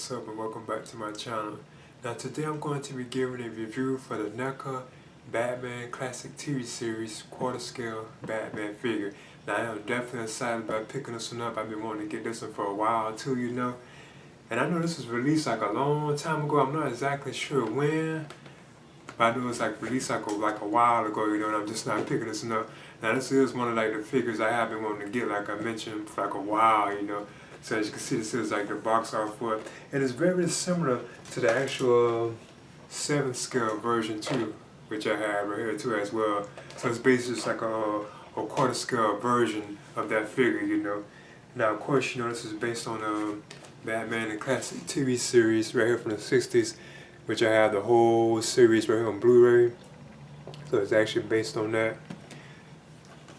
what's up and welcome back to my channel. Now today I'm going to be giving a review for the NECA Batman Classic TV Series quarter scale Batman figure. Now I am definitely excited about picking this one up. I've been wanting to get this one for a while too, you know. And I know this was released like a long time ago. I'm not exactly sure when, but I know it's like released like a while ago, you know, and I'm just not picking this one up. Now this is one of like the figures I have been wanting to get, like I mentioned, for like a while, you know. So as you can see, this is like the box art for it. And it's very similar to the actual 7th scale version too, which I have right here too as well. So it's basically just like a quarter scale version of that figure, you know. Now of course, you know, this is based on Batman the Classic TV series right here from the 60s, which I have the whole series right here on Blu-ray. So it's actually based on that.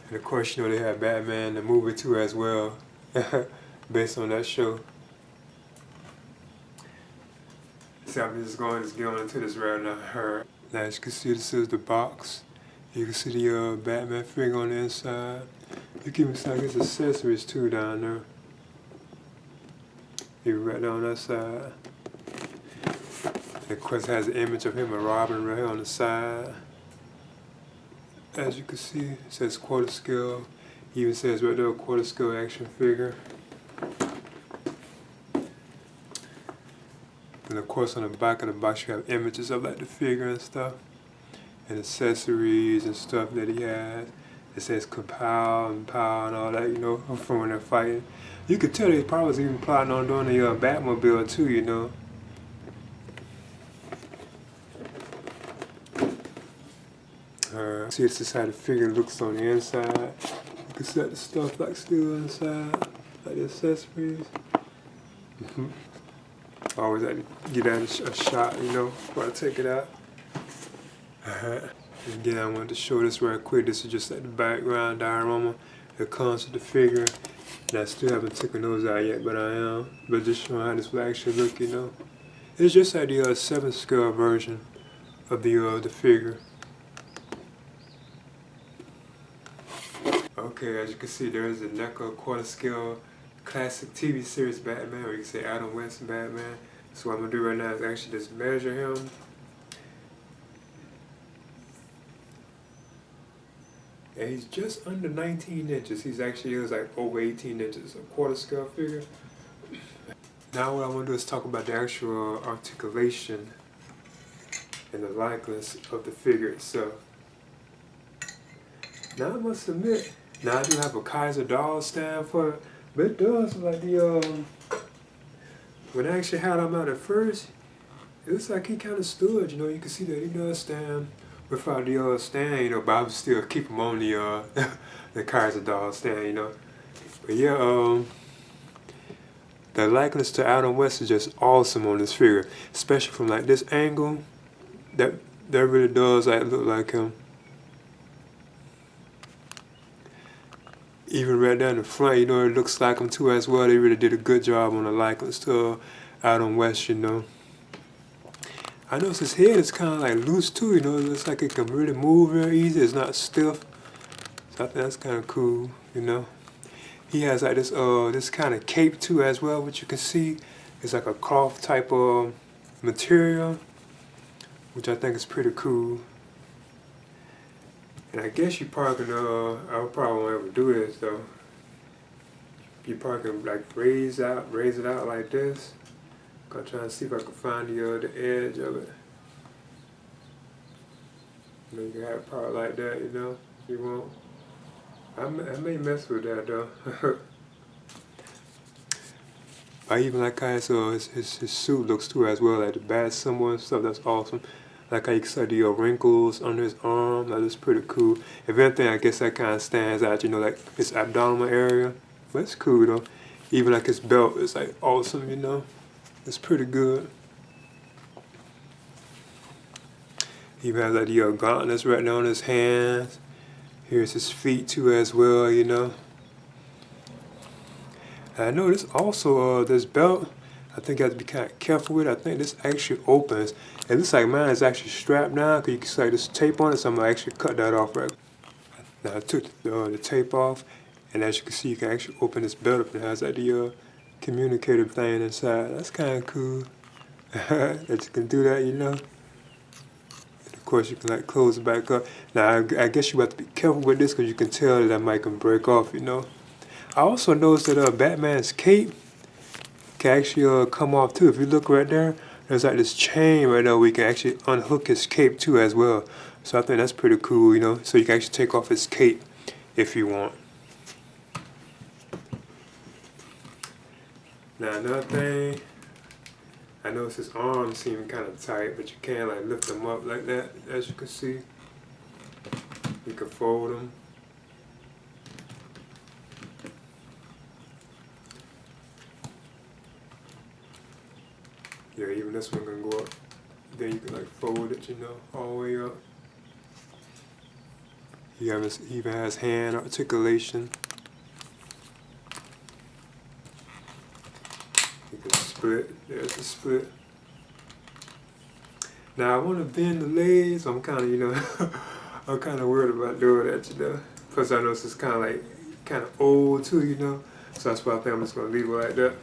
And of course, you know, they have Batman the movie too as well. Based on that show. So I'm just going to get on into this right now. Now as you can see, this is the box. You can see the Batman figure on the inside. You can even see his accessories too down there. You right down that side. And of course, it has an image of him and Robin right here on the side. As you can see, it says quarter scale. It even says right there, quarter scale action figure. And of course on the back of the box you have images of like the figure and stuff. And accessories and stuff that he has. It says Kapow and Pow and all that, you know, from when they're fighting. You could tell they probably was even plotting on doing the Batmobile too, you know. See, this is how the figure looks on the inside. You can set the stuff like still inside, like the accessories. Always like to get that a shot, you know, before I take it out. Again, I wanted to show this right quick. This is just like the background diorama that comes with the figure. And I still haven't taken those out yet, but I am. But just showing how this will actually look, you know. It's just like the 7th scale version of the figure. Okay, as you can see, there is a NECA quarter scale classic TV series Batman, or you can say Adam West Batman. So what I'm going to do right now is actually just measure him. And he's just under 19 inches. He's actually like over 18 inches, a quarter scale figure. Now what I want to do is talk about the actual articulation and the likeness of the figure itself. Now I must admit, now I do have a Kaiser doll stand for it, but it does look like when I actually had him out at first, it looks like he kind of stood, you know. You can see that he does stand without the stand, you know, but I would still keep him on the the Kaiser doll stand, you know. But yeah, the likeness to Adam West is just awesome on this figure, especially from like this angle. That really does like look like him. Even right down the front, you know, it looks like him too as well. They really did a good job on the likeness to Adam West, you know. I noticed his head is kind of like loose too, you know. It looks like it can really move very easy. It's not stiff. So I think that's kind of cool, you know. He has like this kind of cape too as well, which you can see. It's like a cloth type of material, which I think is pretty cool. And I guess you probably can, I probably won't ever do this though. You probably can like raise it out like this. I'm trying to see if I can find the edge of it. You know, you can have it probably like that, you know, if you want. I may mess with that though. I even like how his suit looks too as well, like the bat symbol and stuff. That's awesome. Like how you can see the wrinkles under his arm. That is pretty cool. If anything, I guess that kind of stands out, you know, like his abdominal area. But it's cool though. Even like his belt is like awesome, you know. It's pretty good. He even has like the gauntlets right now on his hands. Here's his feet too as well, you know. And I know this also, this belt, I think you have to be kind of careful with it. I think this actually opens. It looks like mine is actually strapped down because you can see like this tape on it, so I'm going to actually cut that off right. Now I took the tape off, and as you can see, you can actually open this belt up and it has like the communicator thing inside. That's kind of cool. That you can do that, you know. And of course, you can like close it back up. Now, I guess you have to be careful with this because you can tell that mic can break off, you know. I also noticed that Batman's cape can actually come off too. If you look right there, there's like this chain right there where you can actually unhook his cape too as well. So I think that's pretty cool, you know. So you can actually take off his cape if you want. Now another thing, I noticed his arms seem kind of tight, but you can like lift them up like that, as you can see. You can fold them. Yeah, even this one can go up. Then you can like fold it, you know, all the way up. He even has hand articulation. You can split. There's the split. Now I want to bend the legs. I'm kind of, you know, I'm kind of worried about doing that, you know. Plus I know this is kind of old too, you know. So that's why I think I'm just gonna leave it like that.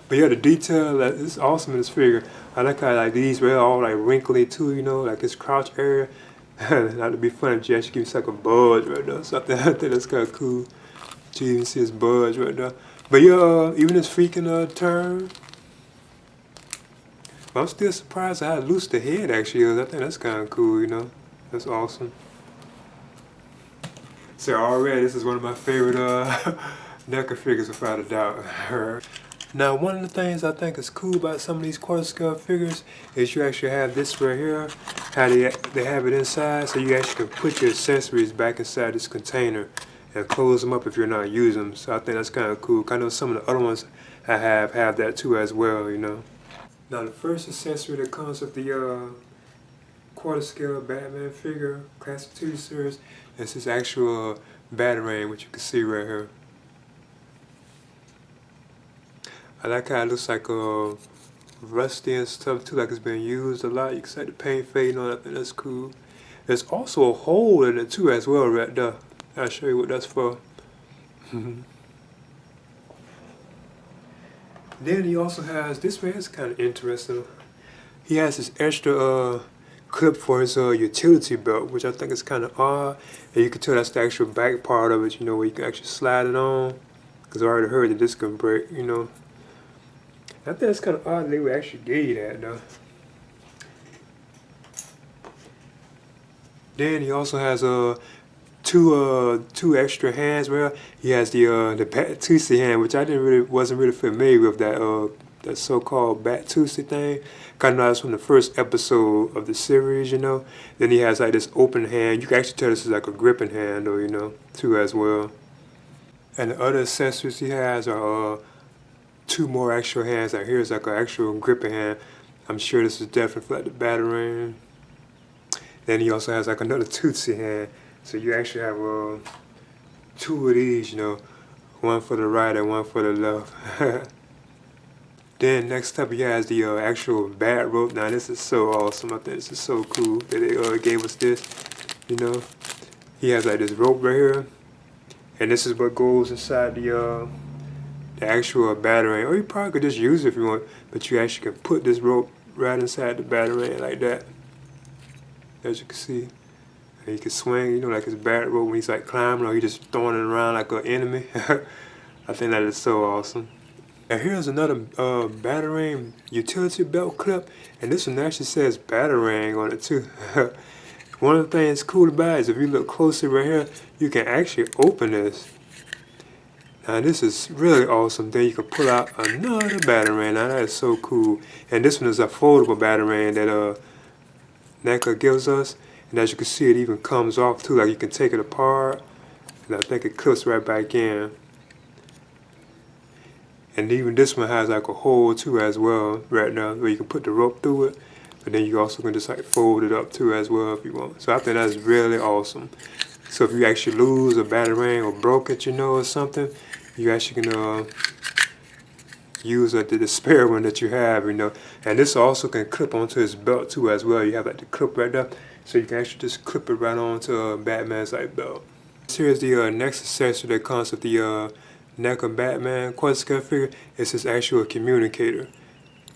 But yeah, the detail that is awesome in this figure. I like how like these were all like wrinkly too, you know, like his crotch area. Not to be funny, but you actually give me like a budge right there. So I think that's kind of cool. You even see his budge right there. But yeah, even his freaking turn. But I'm still surprised at how loose the head actually is. I think that's kind of cool, you know. That's awesome. So already, this is one of my favorite NECA figures without a doubt. Now, one of the things I think is cool about some of these quarter scale figures is you actually have this right here, how they have it inside, so you actually can put your accessories back inside this container and close them up if you're not using them. So I think that's kind of cool. I know some of the other ones I have that too as well, you know. Now, the first accessory that comes with the quarter scale Batman figure, Classic 2 series, is this actual Batarang, which you can see right here. I like how it looks like rusty and stuff too, like it's been used a lot. You can see the paint fading on it. I think that's cool. There's also a hole in it too as well right there. I'll show you what that's for. Then he also has, this man is kind of interesting. He has this extra clip for his utility belt, which I think is kind of odd. And you can tell that's the actual back part of it, you know, where you can actually slide it on. Because I already heard that this can break, you know. I think it's kind of odd they would actually give you that though. Then he also has two extra hands. Well, he has the Batusi hand, which I wasn't really familiar with that so-called Batusi thing. Kind of nice from the first episode of the series, you know. Then he has like this open hand. You can actually tell this is like a gripping hand, though, you know, too as well. And the other accessories he has are two more actual hands. Like here's like an actual gripping hand. I'm sure this is definitely for like the Batarang. Then he also has like another Tootsie hand. So you actually have two of these, you know, one for the right and one for the left. Then next up he has the actual bat rope. Now this is so awesome. I think this is so cool that they gave us this, you know. He has like this rope right here. And this is what goes inside the actual Batarang. Or you probably could just use it if you want, but you actually can put this rope right inside the Batarang like that. As you can see. And he can swing, you know, like his bat rope when he's like climbing, or he just throwing it around like an enemy. I think that is so awesome. And here's another Batarang utility belt clip, and this one actually says Batarang on it too. One of the things cool about it is if you look closely right here, you can actually open this. Now this is really awesome. Then you can pull out another Batarang. Now that is so cool. And this one is a foldable Batarang that NECA gives us. And as you can see, it even comes off too. Like you can take it apart, and I think it clips right back in. And even this one has like a hole too as well right now, where you can put the rope through it. But then you also can just like fold it up too as well if you want. So I think that's really awesome. So if you actually lose a Batarang or broke it, you know, or something, you actually can use the spare one that you have, you know. And this also can clip onto his belt too as well. You have like the clip right there, so you can actually just clip it right onto Batman's like belt. Here's the next accessory that comes with the NECA Batman quarter scale figure, it's his actual communicator.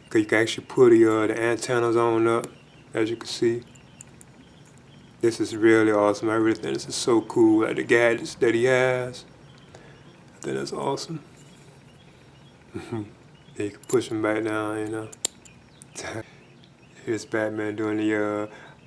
Cause you can actually put the antennas on up, as you can see. This is really awesome. I really think this is so cool. Like the gadgets that he has, I think that's awesome. Yeah, you can push him back down, you know. Here's Batman doing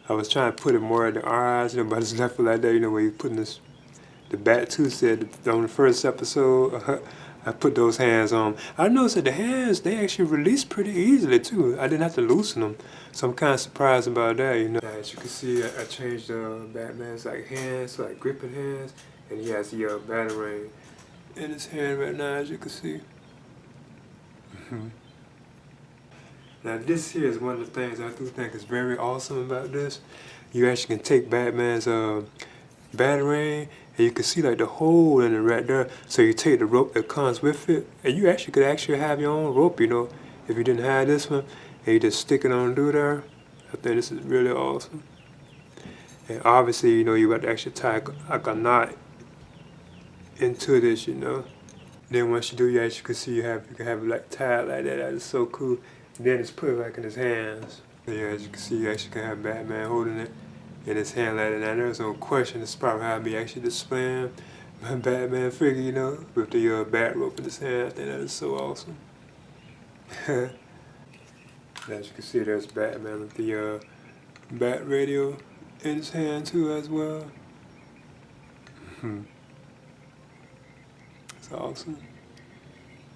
I was trying to put it more at the eyes, you know, but I just left it like that, you know, where he's putting the bat tooth said on the first episode. I put those hands on. I noticed that the hands, they actually release pretty easily too. I didn't have to loosen them. So I'm kind of surprised about that, you know. As you can see, I changed Batman's like hands, like gripping hands, and he has the batarang in his hand right now, as you can see. Now this here is one of the things I do think is very awesome about this. You actually can take Batman's batarang, and you can see like the hole in it right there. So you take the rope that comes with it, and you actually could have your own rope, you know, if you didn't have this one, and you just stick it on through there. I think this is really awesome. And obviously, you know, you got to actually tie like a knot into this, you know. Then once you do, you actually can see you can have it like tied like that. That is so cool. And then it's put like in his hands. So yeah, as you can see, you actually can have Batman holding it in his hand like that. Now there's no question, this is probably how I'll be actually displaying my Batman figure, you know, with the bat rope in his hand. I think that is so awesome. As you can see, there's Batman with the bat radio in his hand too as well. It's awesome.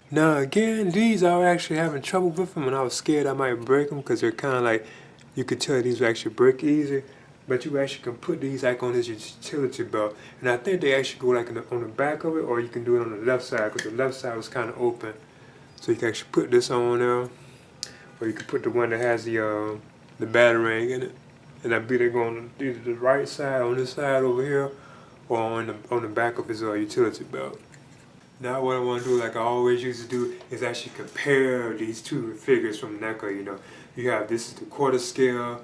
Now again, these I was actually having trouble with them, and I was scared I might break them because they're kind of like, you could tell these will actually break easy. But you actually can put these like on this utility belt, and I think they actually go like on the back of it, or you can do it on the left side because the left side was kind of open. So you can actually put this on there, or you can put the one that has the batarang in it, and I believe they're going on either the right side on this side over here, or on the back of his utility belt. Now what I want to do, like I always used to do, is actually compare these two figures from NECA. You know, you have this is the quarter scale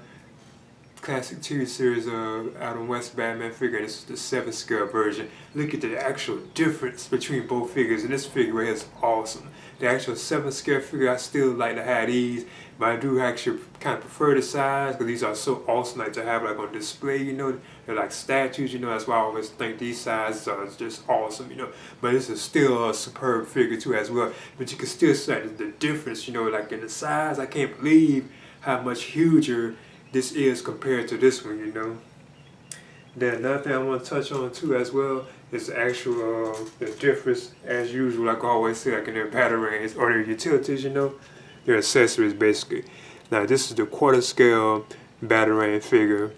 classic TV series Adam West Batman figure, and this is the 7 scale version. Look at the actual difference between both figures, and this figure right here is awesome. The actual 7 scale figure, I still like to have these, but I do actually kind of prefer the size because these are so awesome, like to have like on display, you know. They're like statues, you know. That's why I always think these sizes are just awesome, you know. But this is still a superb figure too as well. But you can still see the difference, you know, like in the size. I can't believe how much huger this is compared to this one, you know. Then another thing I want to touch on too as well is the actual the difference as usual, like I always say, like in their batarangs or their utilities, you know, their accessories basically. Now this is the quarter scale batarang figure,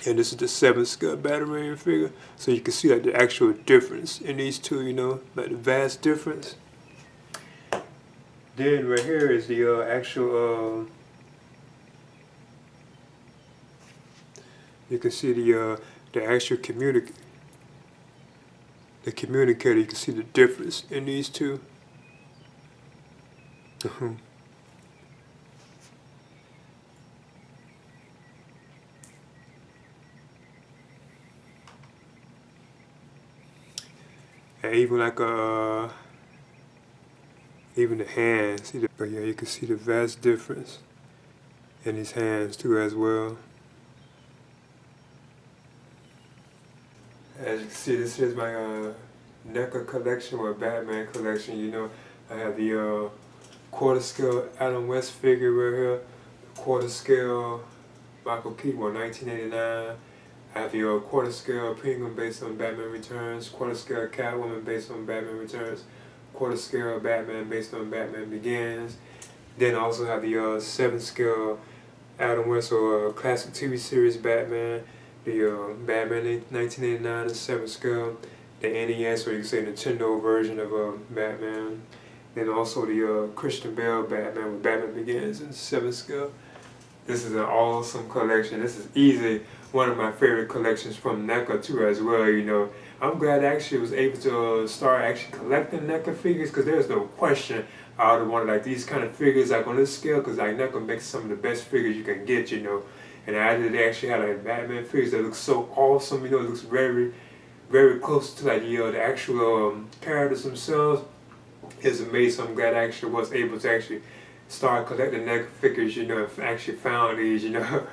and this is the 7 scale batarang figure. So you can see like the actual difference in these two, you know, like the vast difference. Then right here is the actual you can see the actual communicator. You can see the difference in these two. And even like even the hands. But yeah, you can see the vast difference in his hands too as well. As you can see, this is my NECA collection or Batman collection. You know, I have the quarter scale Adam West figure right here, quarter scale Michael Keaton, 1989. I have the quarter scale Penguin based on Batman Returns, quarter scale Catwoman based on Batman Returns, quarter scale Batman based on Batman Begins. Then I also have the 7 scale Adam West or classic TV series Batman. The Batman 1989 in 7 scale, the NES, or you can say Nintendo version of Batman, and also the Christian Bale Batman with Batman Begins in 7 scale. This is an awesome collection. This is easily one of my favorite collections from NECA too as well, you know. I'm glad I actually was able to start actually collecting NECA figures, because there's no question I would want like these kind of figures like on this scale, because like NECA makes some of the best figures you can get, you know. And they actually had like Batman figures that look so awesome, you know. It looks very, very close to like the actual characters themselves. It's amazing. I'm glad I actually was able to actually start collecting NECA figures, you know, and actually found these, you know.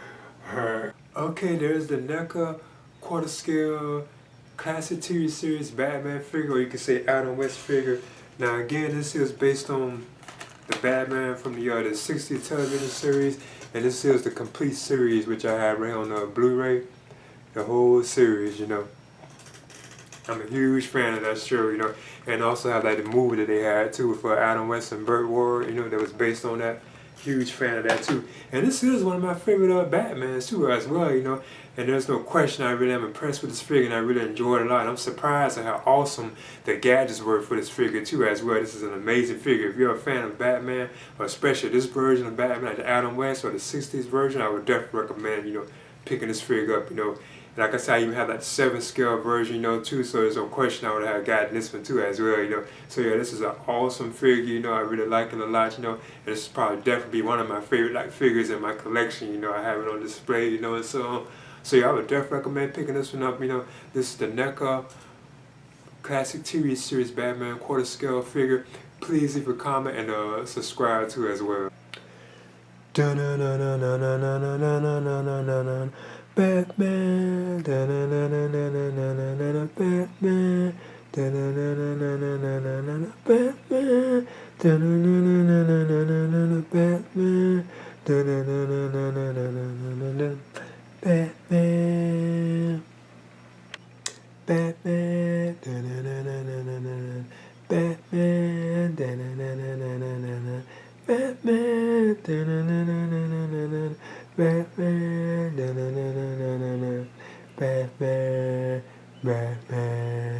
Okay, there's the NECA quarter scale classic TV series Batman figure, or you can say Adam West figure. Now again, this is based on the Batman from the 60s television series, and this is the complete series, which I have right on Blu-ray, the whole series, you know. I'm a huge fan of that show, you know, and also have like the movie that they had too for Adam West and Burt Ward, you know, that was based on that. Huge fan of that too. And this is one of my favorite Batmans too as well, you know. And there's no question I really am impressed with this figure and I really enjoyed it a lot. I'm surprised at how awesome the gadgets were for this figure too as well. This is an amazing figure. If you're a fan of Batman, or especially this version of Batman, like the Adam West or the 60s version, I would definitely recommend, you know, picking this figure up, you know. Like I said, I even have that 7 scale version, you know, too, so there's no question I would have gotten this one too as well, you know. So yeah, this is an awesome figure, you know, I really like it a lot, you know, and this is probably definitely one of my favorite like figures in my collection, you know. I have it on display, you know, and so on. So yeah, I would definitely recommend picking this one up, you know. This is the NECA Classic TV Series Batman quarter scale figure. Please leave a comment and subscribe too as well. Batman, Batman, Batman, Batman, Batman, Batman, Batman, Batman,